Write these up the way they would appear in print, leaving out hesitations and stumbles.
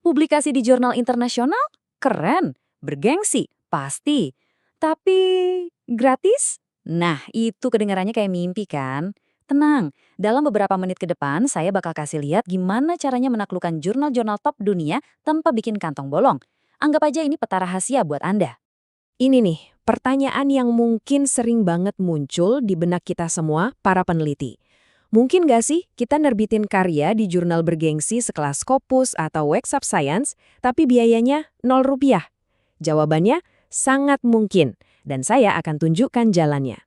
Publikasi di jurnal internasional? Keren. Bergengsi? Pasti. Tapi gratis? Nah, itu kedengarannya kayak mimpi kan? Tenang, dalam beberapa menit ke depan saya bakal kasih lihat gimana caranya menaklukkan jurnal-jurnal top dunia tanpa bikin kantong bolong. Anggap aja ini peta rahasia buat Anda. Ini nih, pertanyaan yang mungkin sering banget muncul di benak kita semua, para peneliti. Mungkin nggak sih kita nerbitin karya di jurnal bergengsi sekelas Scopus atau Web of Science, tapi biayanya 0 rupiah? Jawabannya sangat mungkin, dan saya akan tunjukkan jalannya.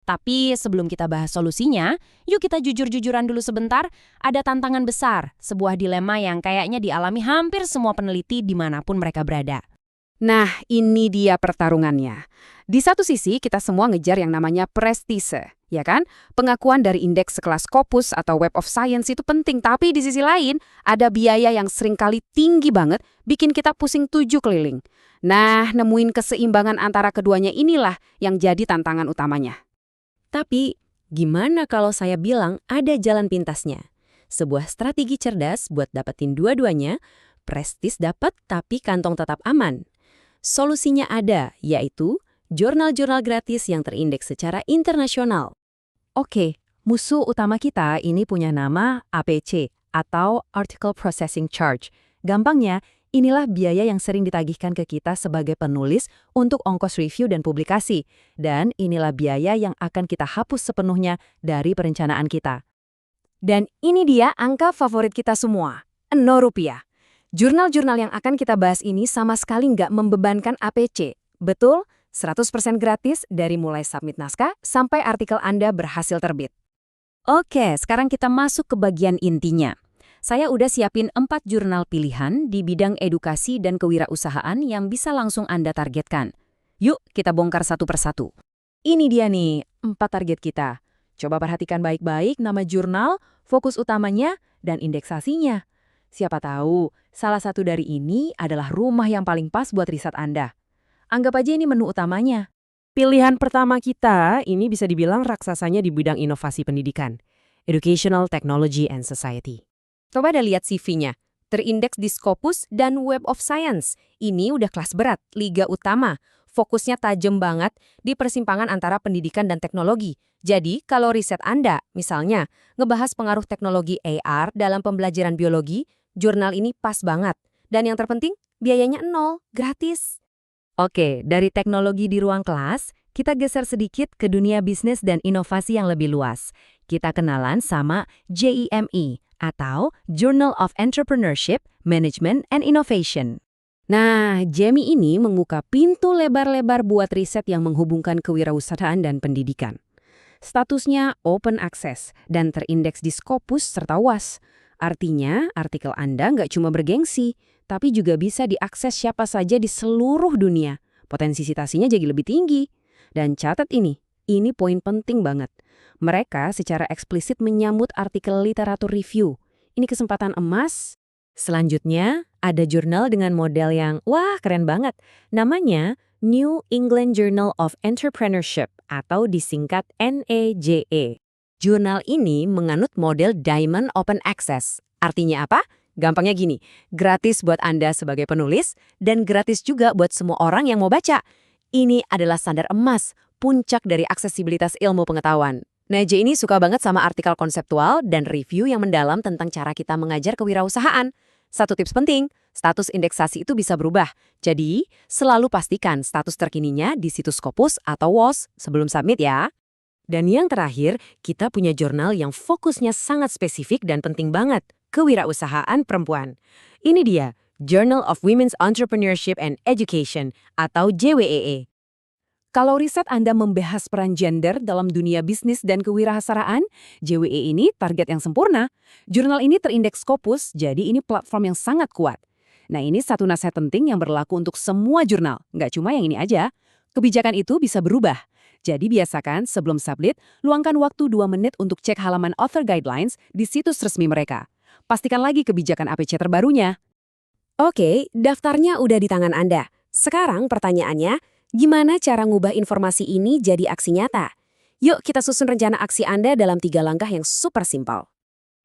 Tapi sebelum kita bahas solusinya, yuk kita jujur-jujuran dulu sebentar. Ada tantangan besar, sebuah dilema yang kayaknya dialami hampir semua peneliti dimanapun mereka berada. Nah, ini dia pertarungannya. Di satu sisi, kita semua ngejar yang namanya prestise, ya kan? Pengakuan dari indeks sekelas Scopus atau Web of Science itu penting, tapi di sisi lain, ada biaya yang seringkali tinggi banget, bikin kita pusing 7 keliling. Nah, nemuin keseimbangan antara keduanya inilah yang jadi tantangan utamanya. Tapi, gimana kalau saya bilang ada jalan pintasnya? Sebuah strategi cerdas buat dapetin dua-duanya, prestis dapat tapi kantong tetap aman. Solusinya ada, yaitu jurnal-jurnal gratis yang terindeks secara internasional. Oke, musuh utama kita ini punya nama APC, atau Article Processing Charge. Gampangnya, inilah biaya yang sering ditagihkan ke kita sebagai penulis untuk ongkos review dan publikasi. Dan inilah biaya yang akan kita hapus sepenuhnya dari perencanaan kita. Dan ini dia angka favorit kita semua, 0 rupiah. Jurnal-jurnal yang akan kita bahas ini sama sekali nggak membebankan APC. Betul, 100% gratis dari mulai submit naskah sampai artikel Anda berhasil terbit. Oke, sekarang kita masuk ke bagian intinya. Saya udah siapin 4 jurnal pilihan di bidang edukasi dan kewirausahaan yang bisa langsung Anda targetkan. Yuk, kita bongkar satu persatu. Ini dia nih, 4 target kita. Coba perhatikan baik-baik nama jurnal, fokus utamanya, dan indeksasinya. Siapa tahu, salah satu dari ini adalah rumah yang paling pas buat riset Anda. Anggap aja ini menu utamanya. Pilihan pertama kita ini bisa dibilang raksasanya di bidang inovasi pendidikan. Educational Technology and Society. Coba deh lihat CV-nya. Terindeks di Scopus dan Web of Science. Ini udah kelas berat, liga utama. Fokusnya tajam banget di persimpangan antara pendidikan dan teknologi. Jadi, kalau riset Anda, misalnya, ngebahas pengaruh teknologi AR dalam pembelajaran biologi, jurnal ini pas banget. Dan yang terpenting, biayanya 0, gratis. Oke, dari teknologi di ruang kelas, kita geser sedikit ke dunia bisnis dan inovasi yang lebih luas. Kita kenalan sama JEME, atau Journal of Entrepreneurship, Management, and Innovation. Nah, JEME ini membuka pintu lebar-lebar buat riset yang menghubungkan kewirausahaan dan pendidikan. Statusnya open access dan terindeks di Scopus serta UAS. Artinya, artikel Anda nggak cuma bergengsi, tapi juga bisa diakses siapa saja di seluruh dunia. Potensi citasinya jadi lebih tinggi. Dan catat ini poin penting banget. Mereka secara eksplisit menyambut artikel literatur review. Ini kesempatan emas. Selanjutnya, ada jurnal dengan model yang, wah keren banget. Namanya New England Journal of Entrepreneurship atau disingkat NEJE. Jurnal ini menganut model Diamond Open Access. Artinya apa? Gampangnya gini, gratis buat Anda sebagai penulis dan gratis juga buat semua orang yang mau baca. Ini adalah standar emas, puncak dari aksesibilitas ilmu pengetahuan. NEJE ini suka banget sama artikel konseptual dan review yang mendalam tentang cara kita mengajar kewirausahaan. Satu tips penting, status indeksasi itu bisa berubah. Jadi, selalu pastikan status terkininya di situs Scopus atau WOS sebelum submit ya. Dan yang terakhir, kita punya jurnal yang fokusnya sangat spesifik dan penting banget, kewirausahaan perempuan. Ini dia, Journal of Women's Entrepreneurship and Education atau JWEE. Kalau riset Anda membahas peran gender dalam dunia bisnis dan kewirausahaan, JWEE ini target yang sempurna. Jurnal ini terindeks Scopus, jadi ini platform yang sangat kuat. Nah, ini satu nasihat penting yang berlaku untuk semua jurnal, nggak cuma yang ini aja. Kebijakan itu bisa berubah. Jadi biasakan sebelum submit, luangkan waktu 2 menit untuk cek halaman author guidelines di situs resmi mereka. Pastikan lagi kebijakan APC terbarunya. Oke, daftarnya udah di tangan Anda. Sekarang pertanyaannya, gimana cara ngubah informasi ini jadi aksi nyata? Yuk kita susun rencana aksi Anda dalam 3 langkah yang super simpel.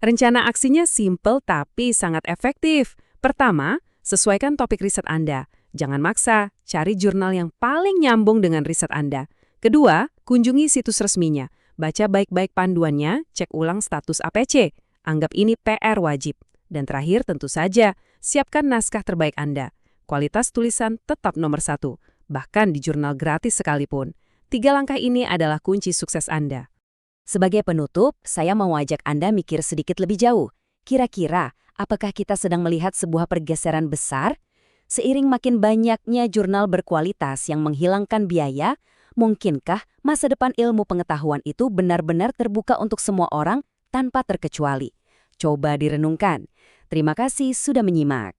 Rencana aksinya simple tapi sangat efektif. Pertama, Sesuaikan topik riset Anda. Jangan maksa, cari jurnal yang paling nyambung dengan riset Anda. Kedua, kunjungi situs resminya. Baca baik-baik panduannya, cek ulang status APC. Anggap ini PR wajib. Dan terakhir tentu saja, siapkan naskah terbaik Anda. Kualitas tulisan tetap nomor 1, bahkan di jurnal gratis sekalipun. 3 langkah ini adalah kunci sukses Anda. Sebagai penutup, saya mau ajak Anda mikir sedikit lebih jauh. Kira-kira, apakah kita sedang melihat sebuah pergeseran besar? Seiring makin banyaknya jurnal berkualitas yang menghilangkan biaya, mungkinkah masa depan ilmu pengetahuan itu benar-benar terbuka untuk semua orang tanpa terkecuali? Coba direnungkan. Terima kasih sudah menyimak.